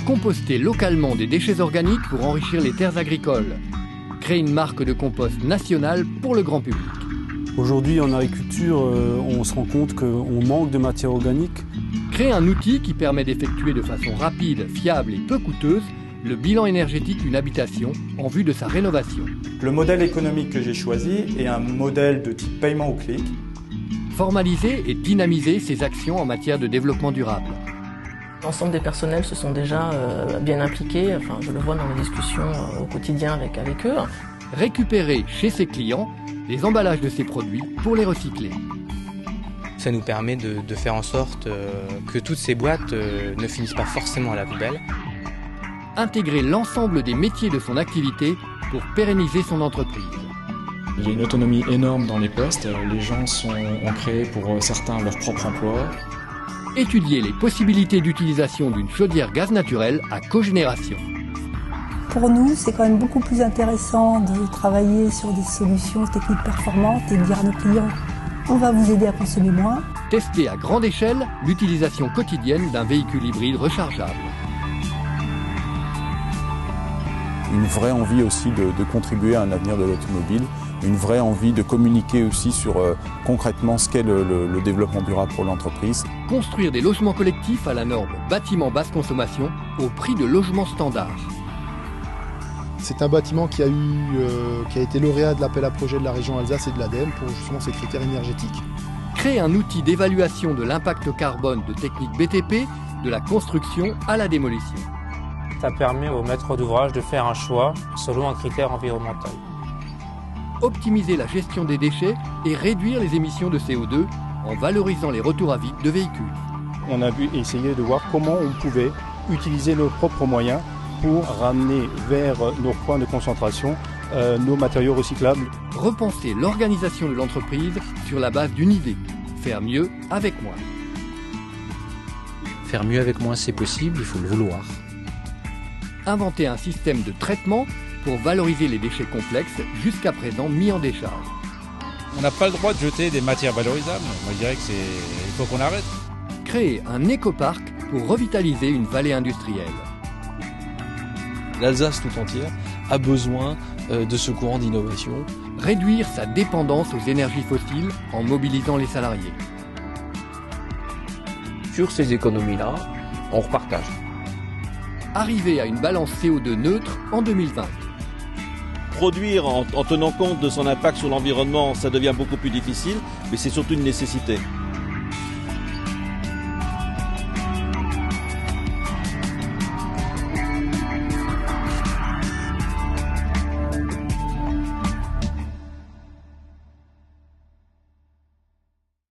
Composter localement des déchets organiques pour enrichir les terres agricoles. Créer une marque de compost nationale pour le grand public. Aujourd'hui, en agriculture, on se rend compte qu'on manque de matière organique. Créer un outil qui permet d'effectuer de façon rapide, fiable et peu coûteuse le bilan énergétique d'une habitation en vue de sa rénovation. Le modèle économique que j'ai choisi est un modèle de type paiement au clic. Formaliser et dynamiser ses actions en matière de développement durable. L'ensemble des personnels se sont déjà bien impliqués, enfin, je le vois dans les discussions au quotidien avec eux. Récupérer chez ses clients les emballages de ses produits pour les recycler. Ça nous permet de faire en sorte que toutes ces boîtes ne finissent pas forcément à la poubelle. Intégrer l'ensemble des métiers de son activité pour pérenniser son entreprise. Il y a une autonomie énorme dans les postes, les gens ont créé pour certains leur propre emploi. Étudier les possibilités d'utilisation d'une chaudière gaz naturel à cogénération. Pour nous, c'est quand même beaucoup plus intéressant de travailler sur des solutions techniques performantes et de dire à nos clients on va vous aider à consommer moins. Tester à grande échelle l'utilisation quotidienne d'un véhicule hybride rechargeable. Une vraie envie aussi de contribuer à un avenir de l'automobile, une vraie envie de communiquer aussi sur concrètement ce qu'est le développement durable pour l'entreprise. Construire des logements collectifs à la norme bâtiment basse consommation au prix de logements standards. C'est un bâtiment qui a été lauréat de l'appel à projet de la région Alsace et de l'ADEME pour justement ses critères énergétiques. Créer un outil d'évaluation de l'impact carbone de techniques BTP, de la construction à la démolition. Ça permet aux maîtres d'ouvrage de faire un choix selon un critère environnemental. Optimiser la gestion des déchets et réduire les émissions de CO2 en valorisant les retours à vide de véhicules. On a essayé de voir comment on pouvait utiliser nos propres moyens pour ramener vers nos points de concentration nos matériaux recyclables. Repenser l'organisation de l'entreprise sur la base d'une idée. Faire mieux avec moins. Faire mieux avec moins, c'est possible, il faut le vouloir. Inventer un système de traitement pour valoriser les déchets complexes jusqu'à présent mis en décharge. On n'a pas le droit de jeter des matières valorisables. Moi, je dirais il faut qu'on arrête. Créer un écoparc pour revitaliser une vallée industrielle. L'Alsace tout entière a besoin de ce courant d'innovation. Réduire sa dépendance aux énergies fossiles en mobilisant les salariés. Sur ces économies-là, on repartage. Arriver à une balance CO2 neutre en 2020. Produire en tenant compte de son impact sur l'environnement, ça devient beaucoup plus difficile, mais c'est surtout une nécessité.